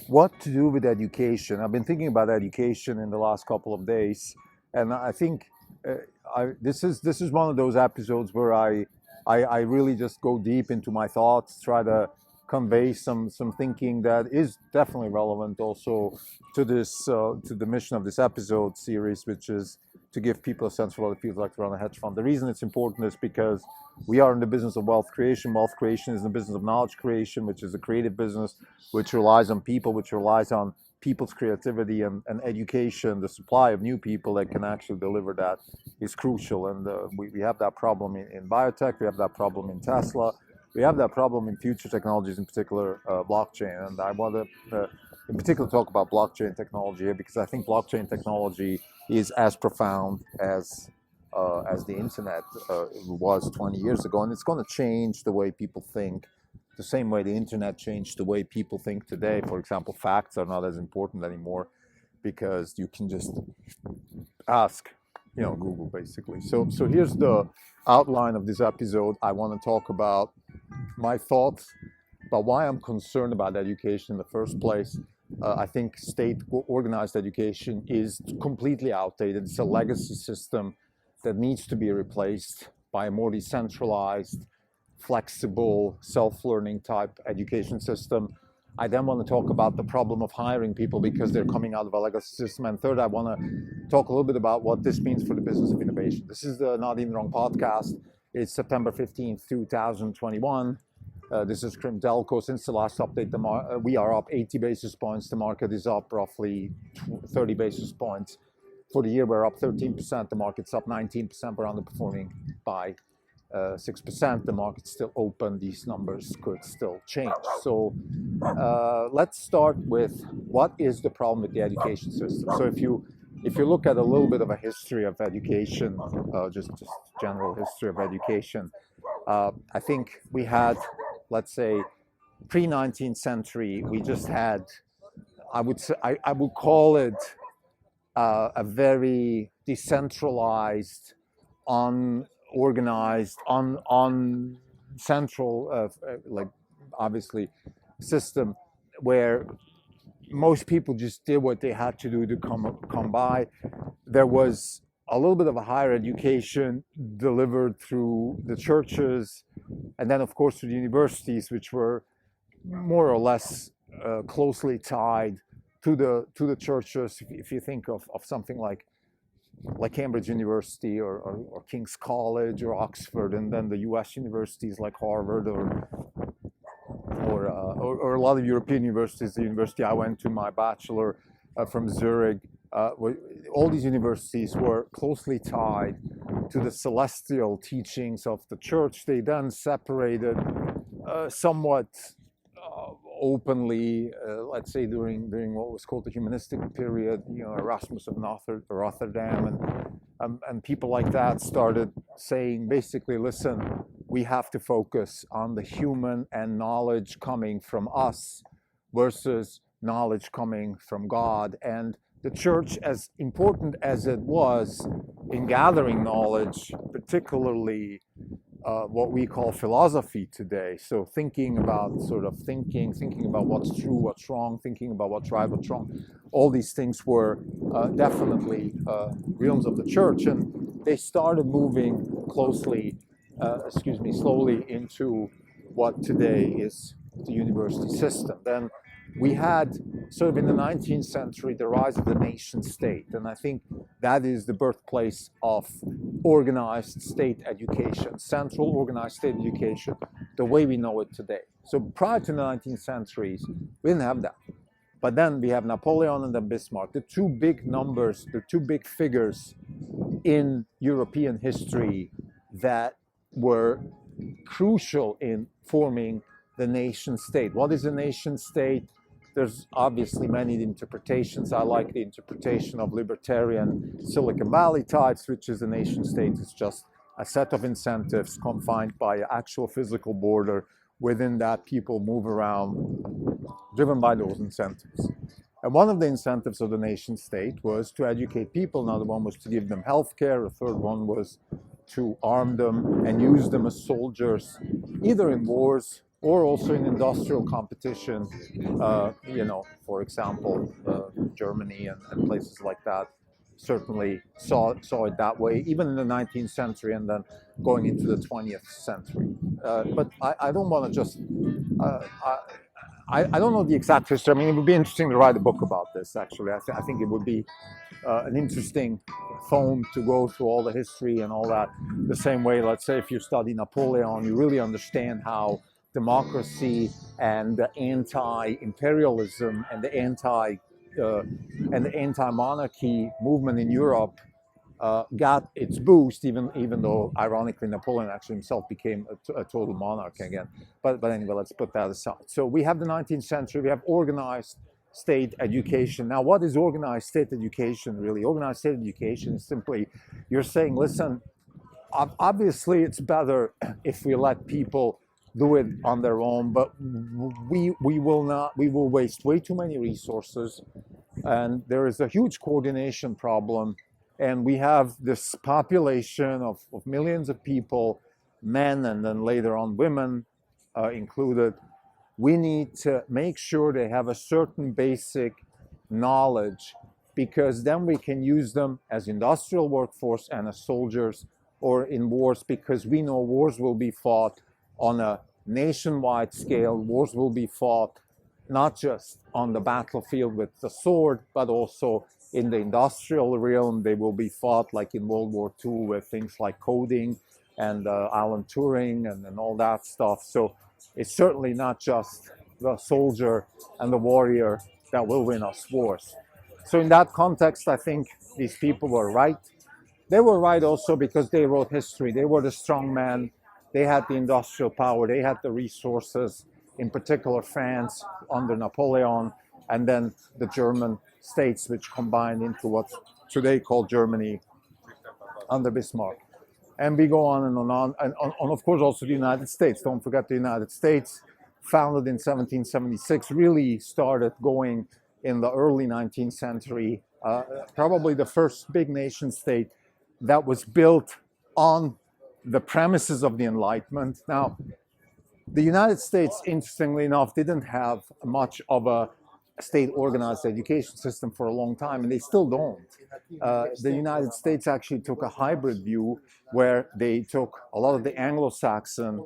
what to do with education. I've been thinking about education in the last couple of days, and I think this is one of those episodes where I really just go deep into my thoughts, try to convey some thinking that is definitely relevant also to this to the mission of this episode series, which is to give people a sense of what it feels like to run a hedge fund. The reason it's important is because we are in the business of wealth creation. Wealth creation is in the business of knowledge creation, which is a creative business, which relies on people, which relies on people's creativity and education. The supply of new people that can actually deliver that is crucial. And we have that problem in biotech. We have that problem in Tesla. We have that problem in future technologies, in particular blockchain. And I want to, in particular, talk about blockchain technology here because I think blockchain technology is as profound as the internet was 20 years ago, and it's going to change the way people think. The same way the internet changed the way people think today. For example, facts are not as important anymore because you can just ask, Google basically. So here's the outline of this episode. I want to talk about my thoughts about why I'm concerned about education in the first place. I think state organized education is completely outdated. It's a legacy system that needs to be replaced by a more decentralized, flexible, self-learning type education system. I then want to talk about the problem of hiring people because they're coming out of a legacy system. And third, I want to talk a little bit about what this means for the business of innovation. This is the Not Even Wrong podcast. It's September 15th, 2021. This is Krim Delco. Since the last update, we are up 80 basis points. The market is up roughly 30 basis points. For the year, we're up 13%. The market's up 19%. We're underperforming by 6%. The market's still open. These numbers could still change. So let's start with what is the problem with the education system. So if you look at a little bit of a history of education, just general history of education, I think we had, let's say, pre-19th century, we just had, I would call it a very decentralized, unorganized, central, like obviously, system where most people just did what they had to do to come by. There was a little bit of a higher education delivered through the churches, and then of course through the universities, which were more or less closely tied to the churches. If you think of something like Cambridge University or King's College or Oxford, and then the U.S. universities like Harvard or a lot of European universities. The university I went to, my bachelor from Zurich, all these universities were closely tied to the celestial teachings of the church. They then separated somewhat openly, let's say during what was called the humanistic period, Erasmus of Rotterdam and people like that started saying basically, listen, we have to focus on the human and knowledge coming from us versus knowledge coming from God. And the church, as important as it was in gathering knowledge, particularly what we call philosophy today. So thinking about thinking about what's true, what's wrong, thinking about what's right, what's wrong. All these things were definitely realms of the church, and they started moving slowly into what today is the university system. Then we had sort of in the 19th century the rise of the nation state, and I think that is the birthplace of organized state education, central organized state education, the way we know it today. So prior to the 19th centuries, we didn't have that. But then we have Napoleon and then Bismarck, the two big numbers, the two big figures in European history that were crucial in forming the nation state. What is a nation state? There's obviously many interpretations. I like the interpretation of libertarian Silicon Valley types, which is a nation state is just a set of incentives confined by an actual physical border. Within that, people move around, driven by those incentives. And one of the incentives of the nation state was to educate people. Another one was to give them health care. A third one was to arm them and use them as soldiers, either in wars or also in industrial competition. For example, Germany and places like that certainly saw it that way, even in the 19th century and then going into the 20th century. But I don't want to just uh, I don't know the exact history. I mean, it would be interesting to write a book about this. Actually, I think it would be an interesting tome to go through all the history and all that. The same way, let's say, if you study Napoleon, you really understand how democracy and the anti-imperialism and the anti-monarchy movement in Europe got its boost, even though ironically Napoleon actually himself became a total monarch again. But anyway, let's put that aside. So we have the 19th century. We have organized state education. Now, what is organized state education really? Organized state education is simply you're saying, listen, obviously it's better if we let people do it on their own, but we will not. We will waste way too many resources, and there is a huge coordination problem. And we have this population of millions of people, men and then later on women included. We need to make sure they have a certain basic knowledge, because then we can use them as industrial workforce and as soldiers or in wars, because we know wars will be fought on a nationwide scale. Wars will be fought not just on the battlefield with the sword, but also in the industrial realm. They will be fought like in World War II with things like coding and Alan Turing and all that stuff. So it's certainly not just the soldier and the warrior that will win us wars. So in that context, I think these people were right. They were right also because they wrote history. They were the strong men. They had the industrial power. They had the resources, in particular France under Napoleon, and then the German states, which combined into what's today called Germany under Bismarck. And we go on and on, and of course also the United States. Don't forget the United States, founded in 1776, really started going in the early 19th century, probably the first big nation state that was built on the premises of the Enlightenment. Now, the United States, interestingly enough, didn't have much of a state organized education system for a long time, and they still don't. The United States actually took a hybrid view where they took a lot of the Anglo-Saxon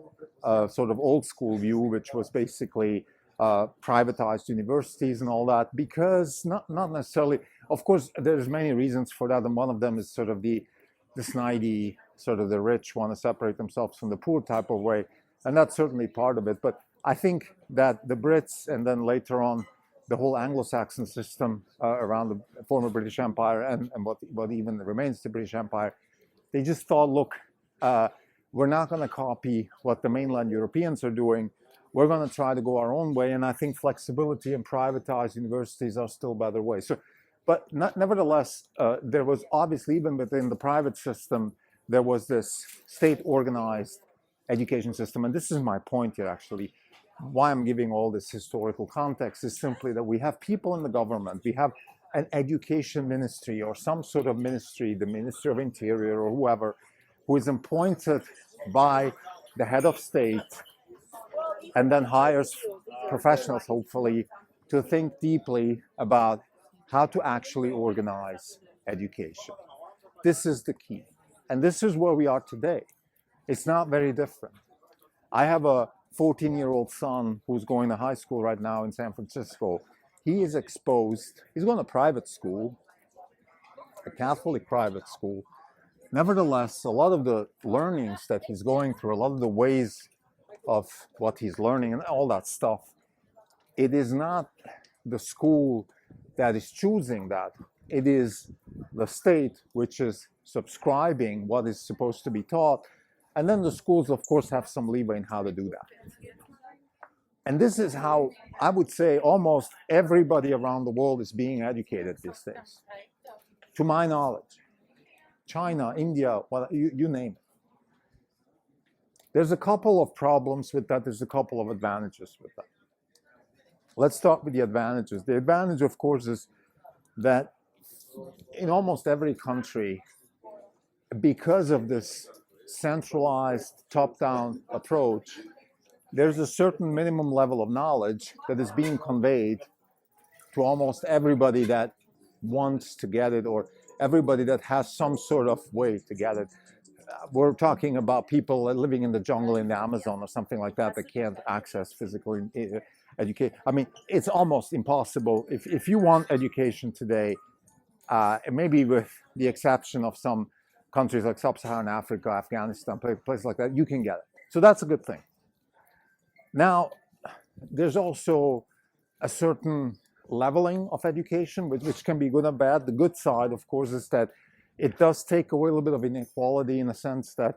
sort of old school view, which was basically privatized universities and all that, because not necessarily, of course, there's many reasons for that, and one of them is sort of the snidey, sort of the rich want to separate themselves from the poor type of way, and that's certainly part of it. But I think that the Brits and then later on the whole Anglo-Saxon system around the former British Empire and what even remains the British Empire, they just thought, look, we're not going to copy what the mainland Europeans are doing. We're going to try to go our own way. And I think flexibility and privatized universities are still better ways. So, but nevertheless, there was obviously, even within the private system, there was this state-organized education system. And this is my point here, actually. Why I'm giving all this historical context is simply that we have people in the government. We have an education ministry or some sort of ministry, the Ministry of Interior or whoever, who is appointed by the head of state and then hires professionals, hopefully, to think deeply about how to actually organize education. This is the key. And this is where we are today. It's not very different. I have a 14-year-old son who's going to high school right now in San Francisco. He is exposed, he's going to private school, a Catholic private school. Nevertheless, a lot of the learnings that he's going through, a lot of the ways of what he's learning and all that stuff, it is not the school that is choosing that. It is the state which is subscribing what is supposed to be taught. And then the schools, of course, have some leeway in how to do that. And this is how I would say almost everybody around the world is being educated these days. To my knowledge, China, India, well, you name it. There's a couple of problems with that. There's a couple of advantages with that. Let's start with the advantages. The advantage, of course, is that in almost every country, because of this centralized top-down approach, there's a certain minimum level of knowledge that is being conveyed to almost everybody that wants to get it, or everybody that has some sort of way to get it. We're talking about people living in the jungle in the Amazon or something like that can't access physical education. I mean, it's almost impossible. If you want education today, maybe with the exception of some countries like sub-Saharan Africa, Afghanistan, places like that, you can get it. So that's a good thing. Now, there's also a certain leveling of education, which can be good and bad. The good side, of course, is that it does take away a little bit of inequality in the sense that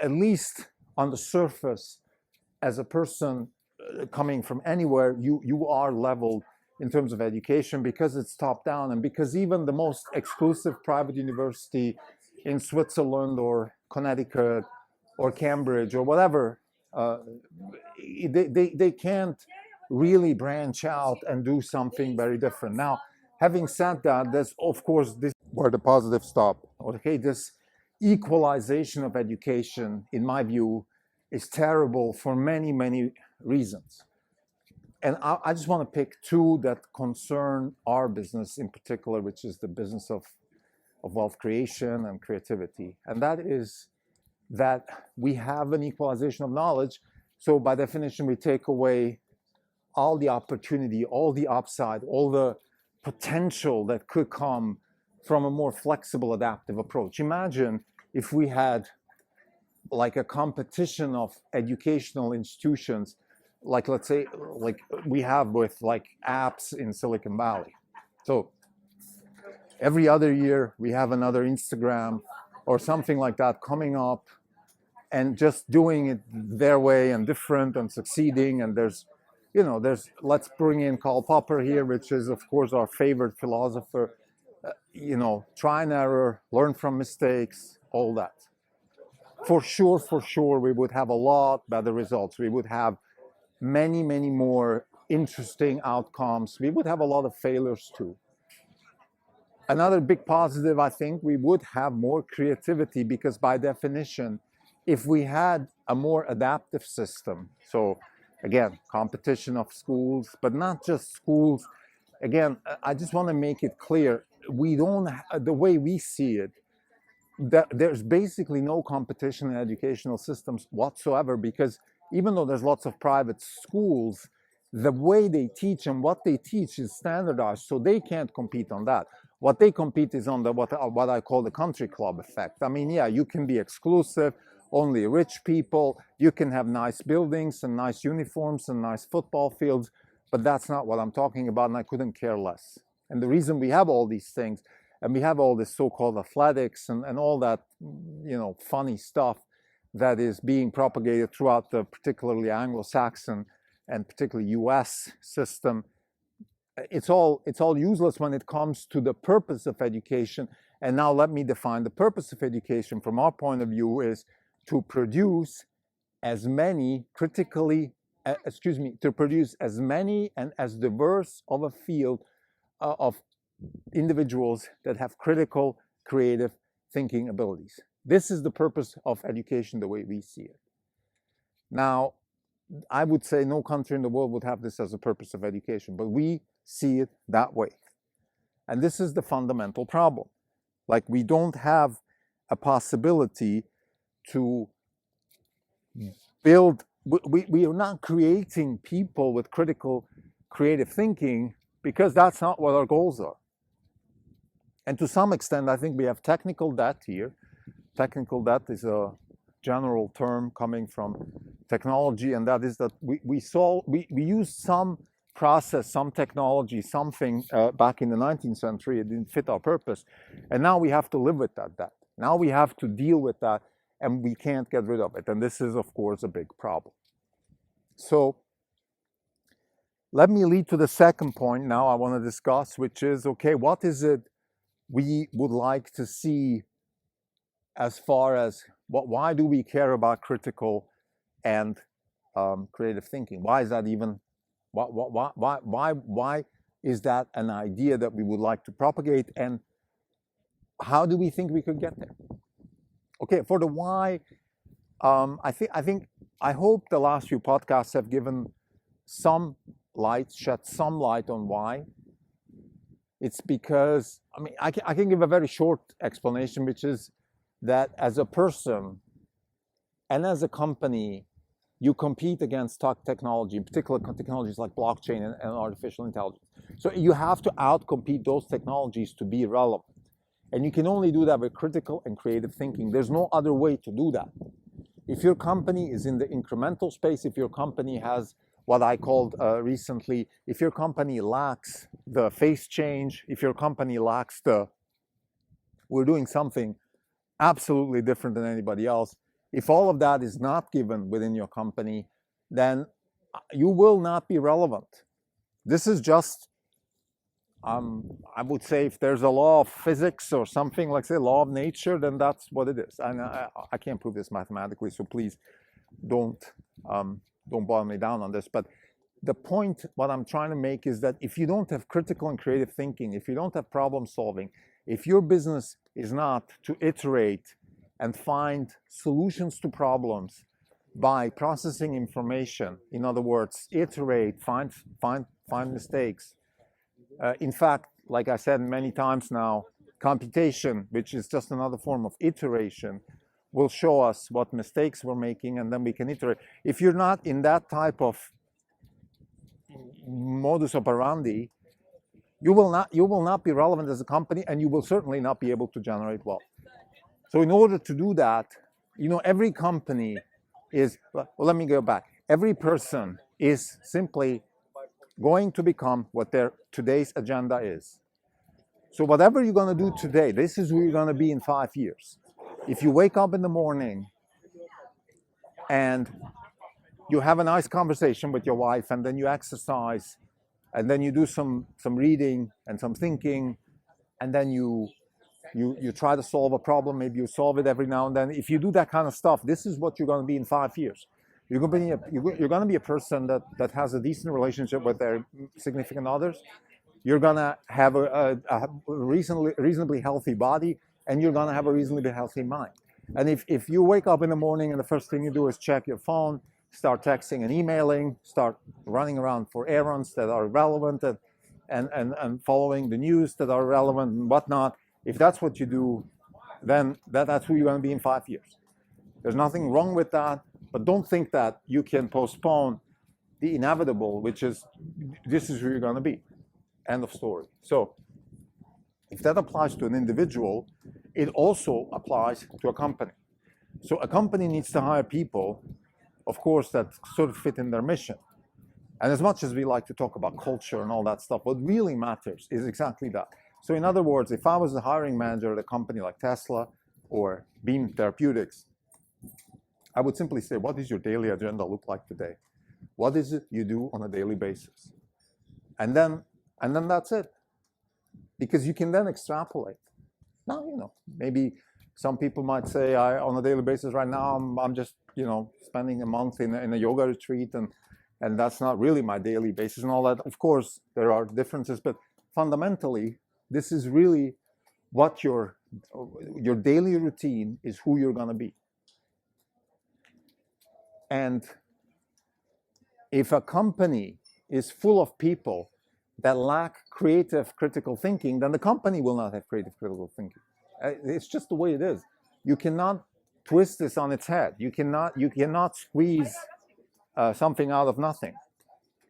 at least on the surface, as a person coming from anywhere, you are leveled in terms of education because it's top down, and because even the most exclusive private university in Switzerland or Connecticut or Cambridge or whatever, they can't really branch out and do something very different. Now, having said that, there's of course this where the positive stop. Okay, this equalization of education, in my view, is terrible for many reasons. And I just want to pick two that concern our business in particular, which is the business of wealth creation and creativity. And that is that we have an equalization of knowledge. So by definition, we take away all the opportunity, all the upside, all the potential that could come from a more flexible, adaptive approach. Imagine if we had like a competition of educational institutions, like let's say, like we have with like apps in Silicon Valley. So every other year we have another Instagram or something like that coming up and just doing it their way and different and succeeding. And there's let's bring in Karl Popper here, which is of course our favorite philosopher. Try and error, learn from mistakes, all that. For sure, we would have a lot better results. We would have many more interesting outcomes. We would have a lot of failures too. Another big positive, I think, we would have more creativity, because by definition, if we had a more adaptive system, so again, competition of schools, but not just schools. Again, I just want to make it clear, we don't, the way we see it, that there's basically no competition in educational systems whatsoever, because even though there's lots of private schools, the way they teach and what they teach is standardized, so they can't compete on that. What they compete is on the what I call the country club effect. I mean, yeah, you can be exclusive, only rich people, you can have nice buildings and nice uniforms and nice football fields, but that's not what I'm talking about, and I couldn't care less. And the reason we have all these things, and we have all this so-called athletics and all that, funny stuff that is being propagated throughout the particularly Anglo-Saxon and particularly US system, it's all useless when it comes to the purpose of education. And now let me define the purpose of education from our point of view is to produce as many to produce as many and as diverse of a field of individuals that have critical, creative thinking abilities. This is the purpose of education the way we see it. Now, I would say no country in the world would have this as a purpose of education, but we see it that way. And this is the fundamental problem. Like, we don't have a possibility to build, we are not creating people with critical, creative thinking, because that's not what our goals are. And to some extent, I think we have technical debt here. Technical debt is a general term coming from technology, and that is that we used some process, some technology, something back in the 19th century. It didn't fit our purpose, and now we have to live with that debt. Now we have to deal with that, and we can't get rid of it. And this is, of course, a big problem. So let me lead to the second point now I want to discuss, which is, okay, what is it we would like to see as far as why do we care about critical and creative thinking? Why is that even? Why is that an idea that we would like to propagate? And how do we think we could get there? Okay, for the why, I think I hope the last few podcasts have given some light, shed some light on why. It's because, I mean, I can give a very short explanation, which is that as a person and as a company, you compete against technology, in particular technologies like blockchain and artificial intelligence. So you have to outcompete those technologies to be relevant. And you can only do that with critical and creative thinking. There's no other way to do that. If your company is in the incremental space, if your company has what I called recently, if your company lacks the phase change, if your company lacks we're doing something absolutely different than anybody else, if all of that is not given within your company, then you will not be relevant. This is just, I would say, if there's a law of physics or something, like say law of nature, then that's what it is. And I can't prove this mathematically, so please don't bother me down on this. But the point, what I'm trying to make is that if you don't have critical and creative thinking, if you don't have problem solving, if your business is not to iterate and find solutions to problems by processing information, in other words, iterate, find mistakes. In fact, like I said many times now, computation, which is just another form of iteration, will show us what mistakes we're making, and then we can iterate. If you're not in that type of modus operandi, you will not be relevant as a company, and you will certainly not be able to generate wealth. So in order to do that, every company is, well, let me go back. Every person is simply going to become what their today's agenda is. So whatever you're going to do today, this is who you're going to be in 5 years. If you wake up in the morning and you have a nice conversation with your wife, and then you exercise, and then you do some reading and some thinking, and then you try to solve a problem, maybe you solve it every now and then. If you do that kind of stuff, this is what you're going to be in 5 years. You're going to be a person that has a decent relationship with their significant others. You're going to have a reasonably healthy body, and you're going to have a reasonably healthy mind. And if you wake up in the morning and the first thing you do is check your phone, start texting and emailing, start running around for errands that are relevant, and following the news that are relevant and whatnot, if that's what you do, then that's who you're going to be in 5 years. There's nothing wrong with that, but don't think that you can postpone the inevitable, which is this is who you're going to be. End of story. So if that applies to an individual, it also applies to a company. So a company needs to hire people, of course, that sort of fit in their mission. And as much as we like to talk about culture and all that stuff, what really matters is exactly that. So in other words, if I was the hiring manager at a company like Tesla or Beam Therapeutics, I would simply say, what does your daily agenda look like today? What is it you do on a daily basis? And then that's it. Because you can then extrapolate. Now, maybe some people might say, on a daily basis right now, I'm just, spending a month in a yoga retreat, and that's not really my daily basis and all that. Of course, there are differences, but fundamentally, this is really what your daily routine is, who you're going to be. And if a company is full of people that lack creative critical thinking, then the company will not have creative critical thinking. It's just the way it is. You cannot twist this on its head. You cannot squeeze something out of nothing.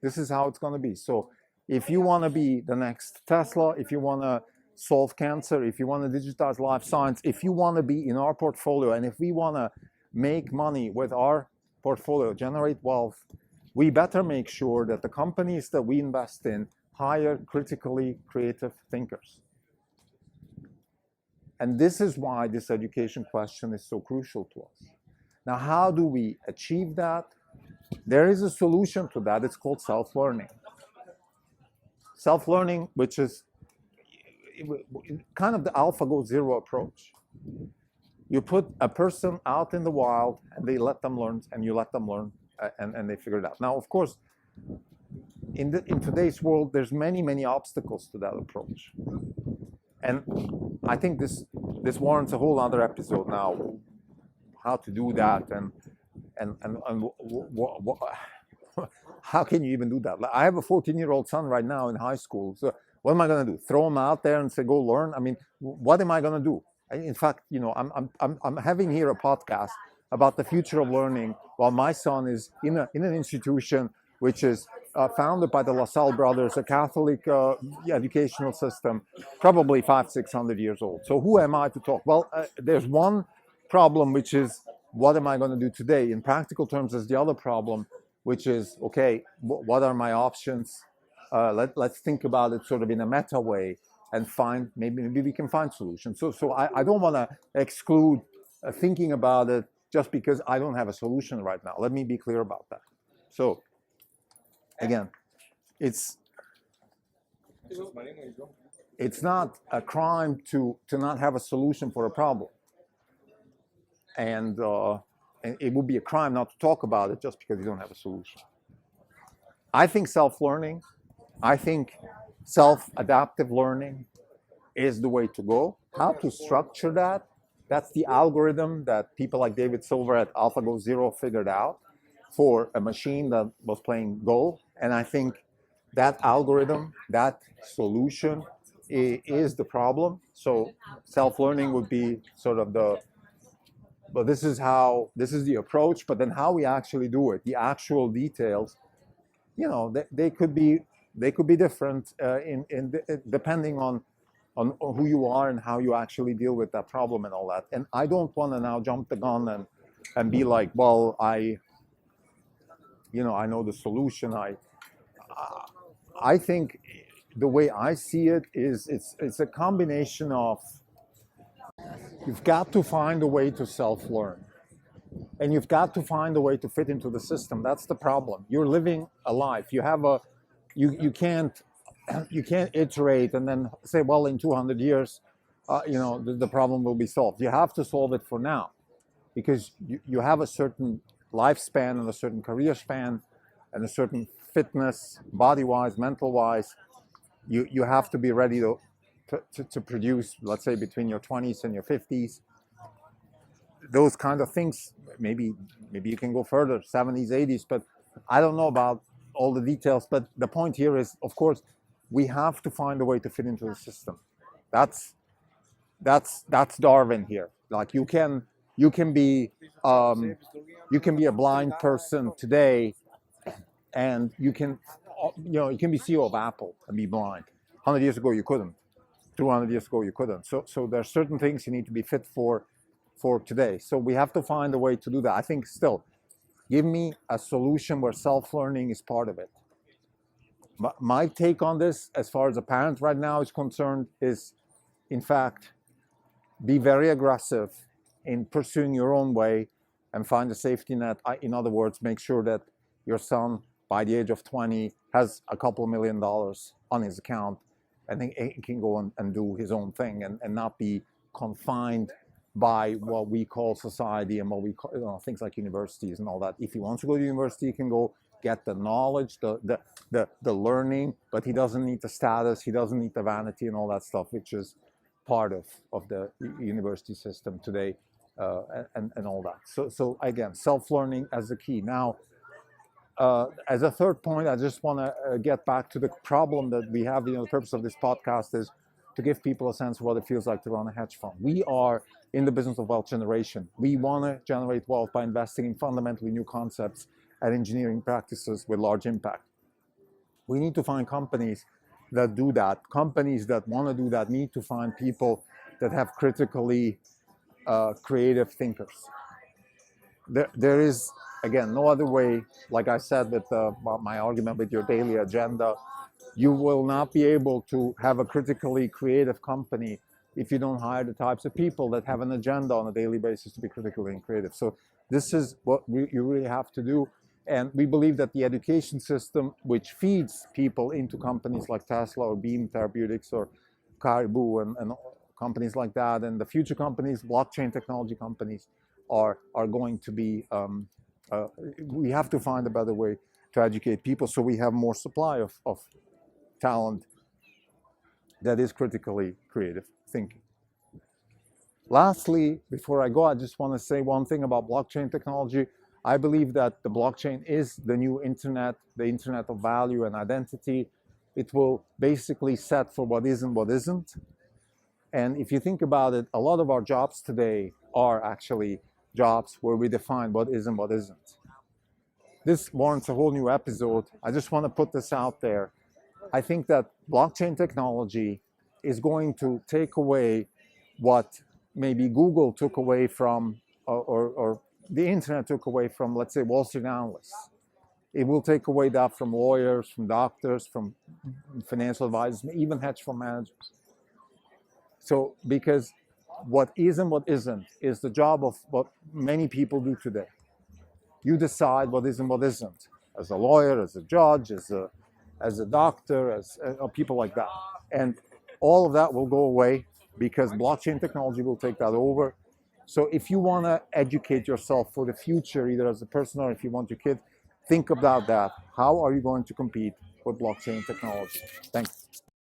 This is how it's going to be. So if you want to be the next Tesla, if you want to solve cancer, if you want to digitize life science, if you want to be in our portfolio, and if we want to make money with our portfolio, generate wealth, we better make sure that the companies that we invest in hire critically creative thinkers. And this is why this education question is so crucial to us. Now, how do we achieve that? There is a solution to that. It's called self-learning. Self-learning, which is kind of the AlphaGo Zero approach. You put a person out in the wild, and they let them learn, and you let them learn, and they figure it out. Now, of course, in today's world, there's many obstacles to that approach. And I think this warrants a whole other episode now, how to do that, how can you even do that? I have a 14-year-old son right now in high school. So what am I going to do? Throw him out there and say, go learn? I mean, what am I going to do? In fact, I'm having here a podcast about the future of learning while my son is in an institution which is founded by the LaSalle brothers, a Catholic educational system, probably 500-600 years old. So who am I to talk? Well, there's one problem, which is what am I going to do today? In practical terms, there's the other problem, which is, okay, what are my options? Let's think about it sort of in a meta way and find, maybe we can find solutions. So I don't want to exclude thinking about it just because I don't have a solution right now. Let me be clear about that. So again, it's not a crime to not have a solution for a problem. And it would be a crime not to talk about it just because you don't have a solution. I think self-learning, I think self-adaptive learning is the way to go. How to structure that, that's the algorithm that people like David Silver at AlphaGo Zero figured out for a machine that was playing Go. And I think that algorithm, that solution is the problem. So self-learning would be sort of but this is the approach, but then how we actually do it, the actual details, they could be different depending on who you are and how you actually deal with that problem and all that. And I don't want to now jump the gun and be like, well, I know the solution. I think the way I see it is it's a combination of, you've got to find a way to self-learn. And you've got to find a way to fit into the system. That's the problem. You're living a life. You can't iterate and then say, well, in 200 years, the problem will be solved. You have to solve it for now, because you have a certain lifespan and a certain career span and a certain fitness, body-wise, mental-wise. You have to be ready to produce, let's say, between your 20s and your 50s. Those kind of things, maybe you can go further, 70s, 80s, but I don't know about all the details. But the point here is, of course, we have to find a way to fit into the system. That's Darwin here. Like you can be a blind person today, and you can be CEO of Apple and be blind. 100 years ago you couldn't. 200 years ago you couldn't. So there are certain things you need to be fit for today. So we have to find a way to do that. I think still, give me a solution where self-learning is part of it. My take on this, as far as a parent right now is concerned, is, in fact, be very aggressive in pursuing your own way and find a safety net. In other words, make sure that your son, by the age of 20, has a couple $1 million on his account, and then he can go and do his own thing and not be confined by what we call society and what we call, things like universities and all that. If he wants to go to university, he can go get the knowledge, the learning, but he doesn't need the status, he doesn't need the vanity and all that stuff, which is part of the university system today, and all that. So again, self-learning as the key. Now, as a third point, I just want to get back to the problem that we have. The purpose of this podcast is to give people a sense of what it feels like to run a hedge fund. We are in the business of wealth generation. We want to generate wealth by investing in fundamentally new concepts and engineering practices with large impact. We need to find companies that do that. Companies that want to do that need to find people that have critically creative thinkers. There is, again, no other way. Like I said with my argument with your daily agenda, you will not be able to have a critically creative company if you don't hire the types of people that have an agenda on a daily basis to be critically and creative. So this is what you really have to do. And we believe that the education system, which feeds people into companies like Tesla or Beam Therapeutics or Caribou and companies like that, and the future companies, blockchain technology companies, are going to be, we have to find a better way to educate people so we have more supply of talent that is critically creative thinking. Lastly, before I go, I just want to say one thing about blockchain technology. I believe that the blockchain is the new internet, the internet of value and identity. It will basically set for what is and what isn't. And if you think about it, a lot of our jobs today are actually jobs where we define what is and what isn't. This warrants a whole new episode. I just want to put this out there. I think that blockchain technology is going to take away what maybe Google took away from, or the internet took away from, let's say, Wall Street analysts. It will take away that from lawyers, from doctors, from financial advisors, even hedge fund managers. So, because what is and what isn't is the job of what many people do today. You decide what is and what isn't, as a lawyer, as a judge, as a doctor, as people like that. And all of that will go away because blockchain technology will take that over. So if you want to educate yourself for the future, either as a person or if you want your kid, think about that. How are you going to compete with blockchain technology? Thanks.